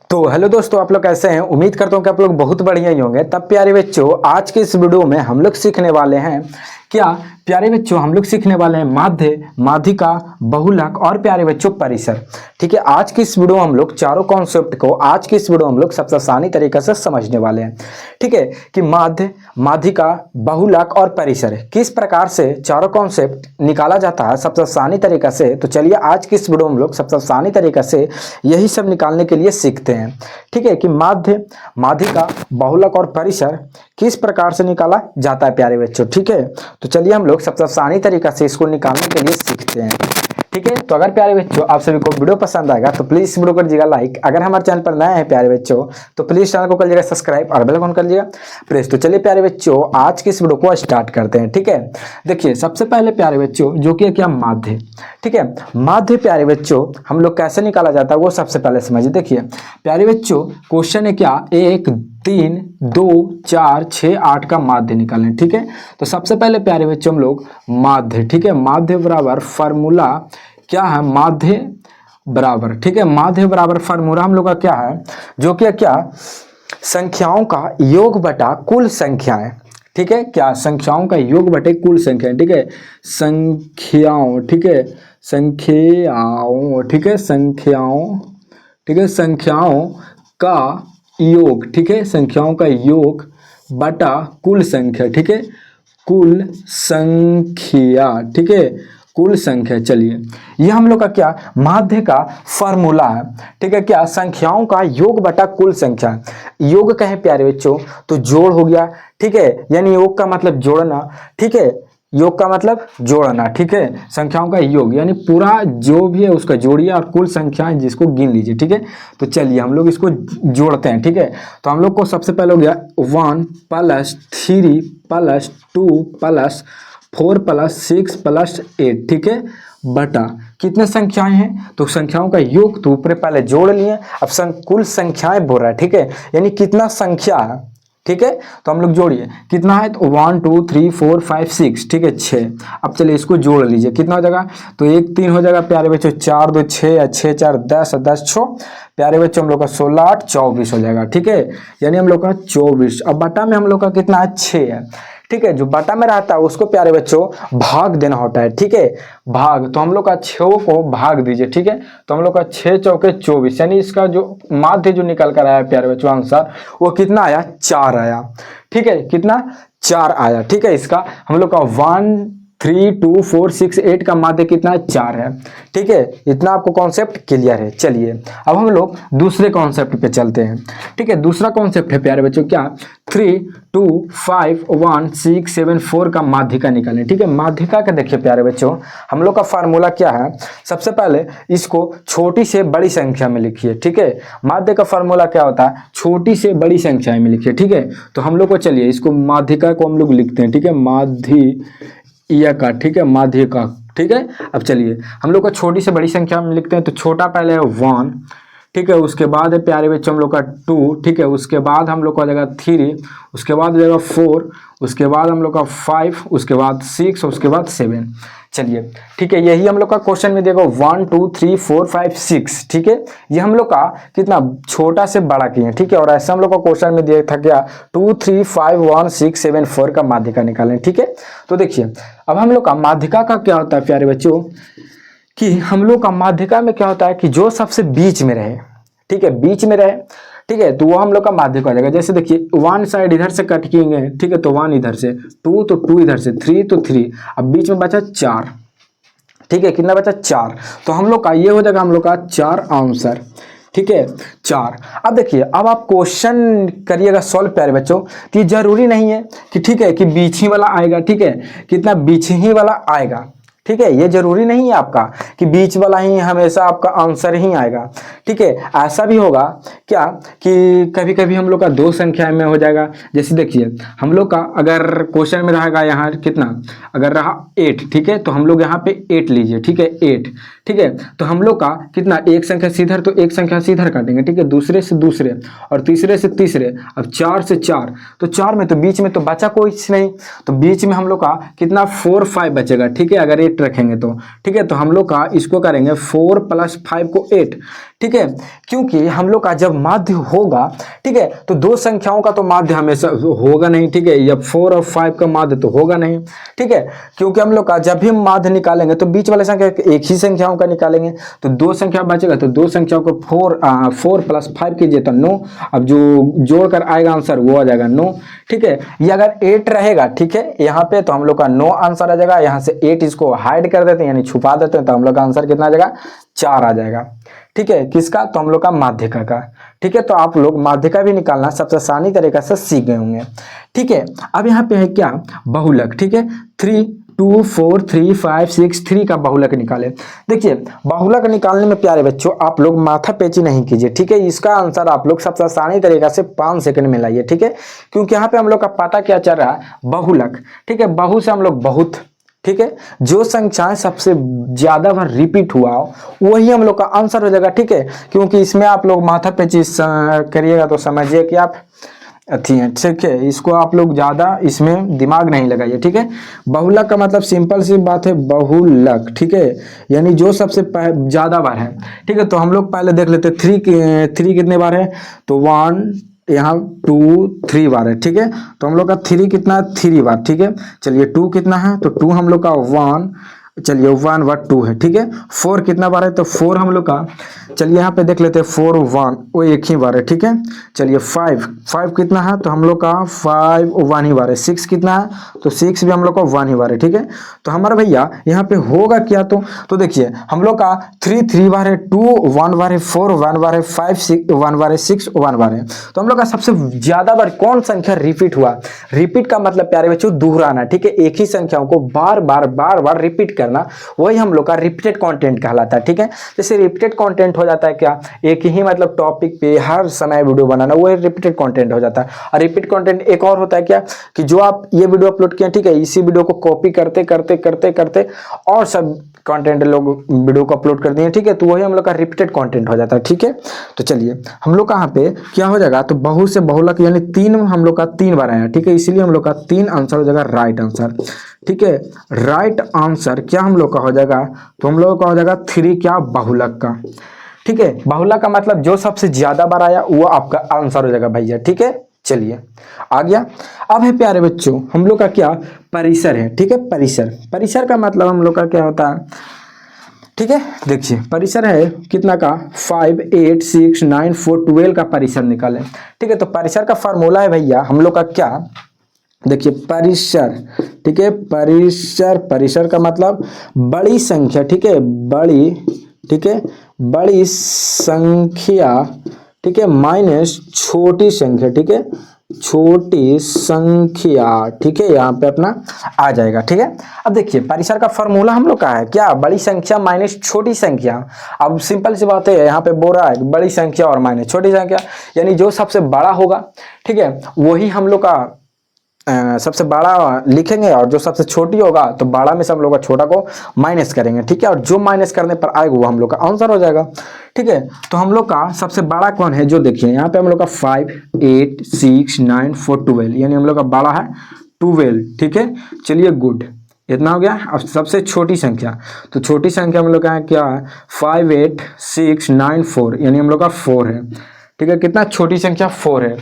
तो हेलो दोस्तों, आप लोग कैसे हैं। उम्मीद करता हूँ कि आप लोग बहुत बढ़िया ही होंगे। तब प्यारे बच्चों, आज के इस वीडियो में हम लोग सीखने वाले हैं क्या प्यारे बच्चों, हम लोग सीखने वाले हैं माध्य, माध्यिका, बहुलक और प्यारे बच्चों परिसर। ठीक है, आज की इस वीडियो में हम लोग चारों कॉन्सेप्ट को आज की इस वीडियो में हम लोग सबसे आसानी तरीके से समझने वाले हैं। ठीक है कि माध्य, माध्यिका, बहुलक और परिसर किस प्रकार से चारों कॉन्सेप्ट निकाला जाता है सबसे आसानी तरीके से। तो चलिए आज की इस वीडियो में हम लोग सबसे आसानी तरीके से यही सब निकालने के लिए सीखते हैं। ठीक है कि माध्य, माध्यिका, बहुलक और परिसर किस प्रकार से निकाला जाता है प्यारे बच्चों। ठीक है, तो चलिए हम लोग सबसे आसानी तरीका से इसको निकालने के लिए सीखते हैं। ठीक है, तो अगर प्यारे बच्चों आप सभी को वीडियो पसंद आएगा तो प्लीज वीडियो कर दीजिएगा लाइक। अगर हमारे चैनल पर नए हैं प्यारे बच्चों तो प्लीज चैनल को कर लीजिएगा सब्सक्राइब और बेल आइकन कर लीजिएगा प्रेस। तो चलिए प्यारे बच्चों आज की इस वीडियो को स्टार्ट करते हैं। ठीक है, देखिए सबसे पहले प्यारे बच्चों जो कि क्या माध्य। ठीक है, माध्य प्यारे बच्चों हम लोग कैसे निकाला जाता है वो सबसे पहले समझिए। देखिए प्यारे बच्चों क्वेश्चन है क्या 1, 3, 2, 4, 6, 8 का माध्य निकालें। ठीक है, तो सबसे पहले प्यारे बच्चों हम लोग माध्य, ठीक है, माध्य बराबर फार्मूला क्या है, माध्य बराबर, ठीक है, माध्य बराबर फार्मूला हम लोग का क्या है, जो कि क्या संख्याओं का योग बटा कुल संख्याएं। ठीक है, क्या संख्याओं का योग बटे कुल संख्याएं। ठीक है, संख्याओं, ठीक है, संख्याओं, ठीक है, संख्याओं, ठीक है, संख्याओं का योग, ठीक है, संख्याओं का योग बटा कुल संख्या। ठीक है, कुल संख्या, ठीक है, कुल संख्या। चलिए ये हम लोग का क्या माध्य का फॉर्मूला है। ठीक है, क्या संख्याओं का योग बटा कुल संख्या। योग कहे प्यारे बच्चों तो जोड़ हो गया। ठीक है, यानी योग का मतलब जोड़ना। ठीक है, योग का मतलब जोड़ना। ठीक है, संख्याओं का योग यानी पूरा जो भी है उसका जोड़िए और कुल संख्याएं जिसको गिन लीजिए। ठीक है, तो चलिए हम लोग इसको जोड़ते हैं। ठीक है, तो हम लोग को सबसे पहले हो गया 1 + 3 + 2 + 4 + 6 + 8। ठीक है, बटा कितने संख्याएं हैं तो संख्याओं का योग तो ऊपर पहले जोड़ लिए, अब कुल संख्याएं बोल रहा है। ठीक है, यानी कितना संख्या है। ठीक है, तो हम लोग जोड़िए कितना है तो 1 2 3 4 5 6। ठीक है, 6। अब चलिए इसको जोड़ लीजिए कितना हो जाएगा तो 1 3 हो जाएगा प्यारे बच्चों, 4 2 6, 6 4 10, 10 6 प्यारे बच्चों हम लोग का 16 8 24 हो जाएगा। ठीक है, यानी हम लोग का 24। अब बटा में हम लोग का कितना है 6 है। ठीक है, जो बटा में रहता है उसको प्यारे बच्चों भाग देना होता है। ठीक है, भाग, तो हम लोग का 6 को भाग दीजिए। ठीक है, तो हम लोग का 6 चौके 24 यानी इसका जो माध्य जो निकल कर आया प्यारे बच्चों आंसर वो कितना आया 4 आया। ठीक है, कितना 4 आया। ठीक है, इसका हम लोग का 1 3 2 4 6 8 का माध्य कितना है 4 है। ठीक है, इतना आपको कॉन्सेप्ट क्लियर है। चलिए अब हम लोग दूसरे कॉन्सेप्ट पे चलते हैं। ठीक है, दूसरा कॉन्सेप्ट है प्यारे बच्चों क्या 3 2 5 1 6 7 4 का माध्यिका निकालें। ठीक है, माध्यिका का देखिए प्यारे बच्चों हम लोग का फार्मूला क्या है, सबसे पहले इसको छोटी से बड़ी संख्या में लिखिए। ठीक है, माध्य का फार्मूला क्या होता है छोटी से बड़ी संख्या में लिखिए। ठीक है, तो हम लोग को चलिए इसको माध्यिका को हम लोग लिखते हैं। ठीक है, माध्यिका, ठीक है, माध्यिका। ठीक है, अब चलिए हम लोग का छोटी से बड़ी संख्या में लिखते हैं। तो छोटा पहले है 1, ठीक है, उसके बाद है प्यारे बच्चों हम लोग का 2, ठीक है, उसके बाद हम लोग का हो जाएगा 3, उसके बाद हो जाएगा 4, उसके बाद हम लोग का 5, उसके बाद 6, उसके बाद 7। चलिए ठीक है, यही हम लोग का क्वेश्चन में देखो 1 2 3 4 5 6। ठीक है, ये हम लोग का कितना छोटा से बड़ा किए। ठीक है, और ऐसा हम लोग का क्वेश्चन में दिया था क्या 2 3 5 1 6 7 4 का माध्यिका निकालें। ठीक है, तो देखिए अब हम लोग का माध्यिका का क्या होता है प्यारे बच्चों कि हम लोग का माध्यिका में क्या होता है कि जो सबसे बीच में रहे। ठीक है, बीच में रहे। ठीक है, तो वो हम लोग का माध्यिका हो जाएगा। जैसे देखिए 1 साइड इधर से कट किएंगे। ठीक है, तो 1 इधर से, 2 तो 2 इधर से, 3 तो 3, अब बीच में बचा 4। ठीक है, कितना बचा 4, तो हम लोग का ये हो जाएगा हम लोग का 4 आंसर। ठीक है, 4। अब देखिए अब आप क्वेश्चन करिएगा सॉल्व प्यारे बच्चों कि जरूरी नहीं है कि ठीक है कि बीच ही वाला आएगा। ठीक है, कितना बीच ही वाला आएगा। ठीक है, ये जरूरी नहीं है आपका कि बीच वाला ही हमेशा आपका आंसर ही आएगा। ठीक है, ऐसा भी होगा क्या कि कभी कभी हम लोग का 2 संख्या में हो जाएगा। जैसे देखिए हम लोग का अगर क्वेश्चन में रहेगा यहाँ कितना, अगर रहा 8। ठीक है, तो हम लोग यहाँ पे 8 लीजिए। ठीक है, 8। ठीक है, तो हम लोग का कितना एक संख्या सीधर तो एक संख्या सीधर काटेंगे। ठीक है, दूसरे से दूसरे और तीसरे से तीसरे, अब 4 से 4, तो 4 में तो बीच में तो बचा कोई नहीं, तो बीच में हम लोग का कितना 4 5 बचेगा। ठीक है, अगर 8 8 रखेंगे तो ठीक है, तो हम लोग का इसको करेंगे 4 + 5 को 8, ठीक है, क्योंकि हम लोग का जब माध्य होगा, ठीक है, तो दो संख्याओं का तो माध्य हमेशा होगा नहीं, ठीक है, या 4 और 5 का माध्य तो होगा नहीं, ठीक है, क्योंकि हम लोग का जब भी माध्य निकालेंगे तो बीच वाले संख्या एक ही संख्याओं का निकालेंगे, तो दो संख्या बचेगा, तो दो संख्याओं को 4 + 5 कीजिए तो 9, अब जो जोड़कर आएगा आंसर वो आ जाएगा 9, ठीक है। ये अगर 8 रहेगा, ठीक है, यहाँ पे तो हम लोग का 9 आंसर आ जाएगा, यहाँ से 8 इसको हाइड कर देते हैं यानी छुपा देते हैं, तो हम लोग का आंसर कितना आ जाएगा 4 आ जाएगा, ठीक है, किसका, तो हम लोग का माध्यिका का, ठीक है। तो आप लोग माध्यिका भी निकालना सबसे आसानी तरीके से सीख गए होंगे, ठीक है। अब यहाँ पे है क्या, बहुलक, ठीक है, 3 2 4 3 5 6 3 का बहुलक निकाले। देखिए बहुलक निकालने में प्यारे बच्चों आप लोग माथा पेची नहीं कीजिए, ठीक है, इसका आंसर आप लोग सबसे आसानी तरीका से 5 सेकंड में लाइए, ठीक है, क्योंकि यहाँ पे हम लोग का पता क्या चल रहा है, बहुलक, ठीक है, बहु से हम लोग बहुत, ठीक है, जो संख्याएं सबसे ज्यादा बार रिपीट हुआ हो वही हम लोग का आंसर हो जाएगा, ठीक है, क्योंकि इसमें आप लोग माथा पेची करिएगा तो समझिए कि आप अच्छी है, ठीक है, इसको आप लोग ज़्यादा इसमें दिमाग नहीं लगाइए, ठीक है। बहुलक का मतलब सिंपल सी बात है, बहुलक, ठीक है, यानी जो सबसे ज़्यादा बार है, ठीक है। तो हम लोग पहले देख लेते हैं 3 कितने बार है, तो 1 यहाँ 2 3 बार है, ठीक है, तो हम लोग का 3 कितना, 3 बार, ठीक है। चलिए 2 कितना है, तो 2 हम लोग का 1, चलिए 1 व 2 है, ठीक है। 4 कितना बार है, तो 4 हम लोग का, चलिए यहाँ पे देख लेते हैं 4 1 वो एक ही बार है, ठीक है। चलिए 5 कितना है, तो हम लोग का 5 1 ही बार है। 6 कितना है, तो 6 भी हम लोग का 1 ही बार है, ठीक है। तो हमारे भैया यहाँ पे होगा क्या, तो देखिए हम लोग का 3 बार है, 2 1 बार है, 4 1 बार है, 5 6 1 बार है, 6 1 बार है। तो हम लोग का सबसे ज्यादा बार कौन संख्या रिपीट हुआ, रिपीट का मतलब प्यारे बच्चों दोहराना, ठीक है, एक ही संख्याओं को बार बार रिपीट करना, वही हम लोग का रिपीटेड कंटेंट कहलाता है, ठीक है। जैसे रिपीटेड कंटेंट हो जाता है क्या, एक ही मतलब टॉपिक पे हर समय वीडियो बनाना, वो रिपीटेड कंटेंट हो जाता है। और रिपीट कंटेंट एक और होता है क्या, कि जो आप ये वीडियो अपलोड किए, ठीक है, इसी वीडियो को कॉपी करते करते करते करते और सब कंटेंट लोग वीडियो को अपलोड कर दिए, ठीक है, तो वही हम लोग का रिपीटेड कंटेंट हो जाता है, ठीक है। तो चलिए हम लोग का यहाँ पे क्या हो जाएगा, तो बहु से बहुलक यानी 3 हम लोग का 3 बार आया, ठीक है, इसीलिए हम लोग का 3 आंसर हो जाएगा राइट आंसर, ठीक है। राइट आंसर क्या हम लोग का हो जाएगा, तो हम लोग का हो जाएगा 3 क्या, बहुलक का, ठीक है। बहुलक का मतलब जो सबसे ज्यादा बार आया वो आपका आंसर हो जाएगा भैया, ठीक है। चलिए आ गया। अब है प्यारे बच्चों हम लोग का क्या, परिसर है, ठीक है, परिसर का मतलब हम लोग का क्या होता है, ठीक है। देखिए परिसर है कितना का, 5 8 6 9 4 12 का परिसर निकाले, ठीक है। तो परिसर का फार्मूला है भैया हम लोग का क्या, देखिए परिसर, ठीक है, परिसर का मतलब बड़ी संख्या, ठीक है, बड़ी, ठीक है, बड़ी संख्या, ठीक है, माइनस छोटी संख्या, ठीक है, छोटी संख्या, ठीक है, यहाँ पे अपना आ जाएगा, ठीक है। अब देखिए परिसर का फॉर्मूला हम लोग का है क्या, बड़ी संख्या माइनस छोटी संख्या। अब सिंपल सी बात है, यहाँ पे बोल रहा है बड़ी संख्या और माइनस छोटी संख्या, यानी जो सबसे बड़ा होगा, ठीक है, वही हम लोग का सबसे बड़ा लिखेंगे, और जो सबसे छोटी होगा तो बड़ा में से हम लोग का छोटा को माइनस करेंगे, ठीक है, और जो माइनस करने पर आएगा वो हम लोग का आंसर हो जाएगा, ठीक है। तो हम लोग का सबसे बड़ा कौन है, जो देखिए यहाँ पे हम लोग का 5 8 6 9 4 12 यानी हम लोग का बड़ा है 12, ठीक है। चलिए गुड, इतना हो गया। अब सबसे छोटी संख्या, तो छोटी संख्या हम लोग का क्या है, 5 8 6 9 4 यानी हम लोग का 4 है, ठीक है, कितना छोटी संख्या 4 है,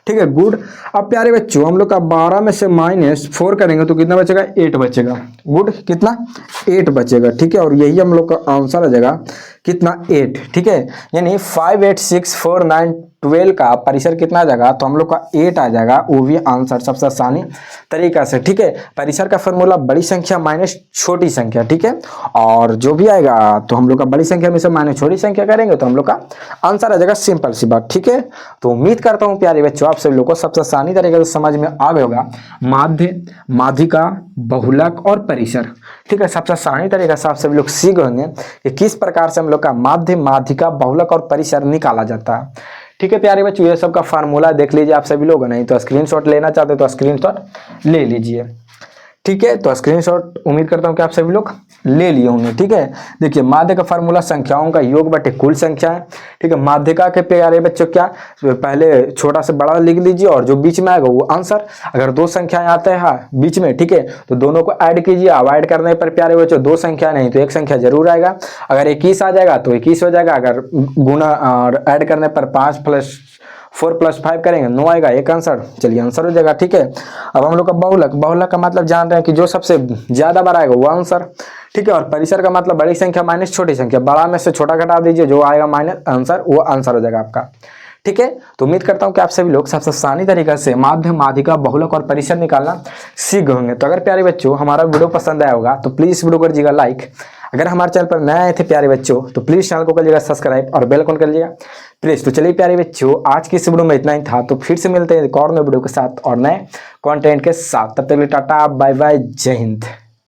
ठीक है, गुड। अब प्यारे बच्चों हम लोग का 12 में से -4 करेंगे तो कितना बचेगा, 8 बचेगा, गुड, कितना 8 बचेगा, ठीक है, और यही हम लोग का आंसर आ जाएगा कितना 8, ठीक है, यानी 5 8 6 4 9 12 का परिसर कितना आ जाएगा, तो हम लोग का 8 आ जाएगा, वो भी आंसर सबसे आसानी तरीका से, ठीक है। परिसर का फॉर्मूला बड़ी संख्या माइनस छोटी संख्या, ठीक है, और जो भी आएगा तो हम लोग का बड़ी संख्या में से माइनस छोटी संख्या करेंगे तो हम लोग का आंसर आ जाएगा, सिंपल सी बात, ठीक है। तो उम्मीद करता हूँ प्यारे बच्चों आप सभी लोग को सबसे आसानी तरीके से समझ में आ गया होगा माध्य, माध्यिका, बहुलक और परिसर, ठीक है, सबसे आसानी तरीके से आप सभी लोग सीख होंगे कि किस प्रकार से हम लोग का माध्य, माध्यिका, बहुलक और परिसर निकाला जाता है, ठीक है प्यारे बच्चों। ये सब का फार्मूला देख लीजिए आप सभी लोग, नहीं तो स्क्रीनशॉट लेना चाहते तो स्क्रीनशॉट ले लीजिए, ठीक है, तो स्क्रीनशॉट उम्मीद करता हूँ कि आप सभी लोग ले लिए होंगे। ठीक है, देखिए माध्य का फार्मूला संख्याओं का योग बटे कुल संख्या है। ठीक है, माध्यिका के प्यारे बच्चों क्या, पहले छोटा से बड़ा लिख लीजिए और जो बीच में आएगा वो आंसर। अगर दो संख्याएं आते हैं बीच में, ठीक है, तो दोनों को ऐड कीजिए। अब ऐड करने पर प्यारे बच्चों दो संख्या नहीं तो एक संख्या जरूर आएगा। अगर 21 आ जाएगा तो 21 हो जाएगा। अगर गुना और ऐड करने पर 5 + 4 + 5 करेंगे 9 आएगा, एक आंसर। चलिए आंसर हो जाएगा। ठीक है, अब हम लोग का बहुलक, बहुलक का मतलब जान रहे हैं कि जो सबसे ज्यादा बड़ा आएगा वो आंसर। ठीक है, और परिसर का मतलब बड़ी संख्या माइनस छोटी संख्या, बड़ा में से छोटा घटा दीजिए, जो आएगा माइनस आंसर वो आंसर हो जाएगा आपका। ठीक है, तो उम्मीद करता हूं कि आप सभी लोग सबसे आसानी तरीके से माध्य, माध्यिका, बहुलक और परिसर निकालना सीख गए होंगे। तो अगर प्यारे बच्चों हमारा वीडियो पसंद आया होगा तो प्लीज इस वीडियो को करिएगा लाइक। अगर हमारे चैनल पर नए आए थे प्यारे बच्चों तो प्लीज चैनल को करिएगा सब्सक्राइब और बेल आइकन कर लीजिएगा प्लीज। तो चलिए प्यारे बच्चों, आज की इस वीडियो में इतना ही था। तो फिर से मिलते हैं एक और नए वीडियो के साथ और नए कंटेंट के साथ। तब तक के लिए टाटा बाय बाय, जय हिंद।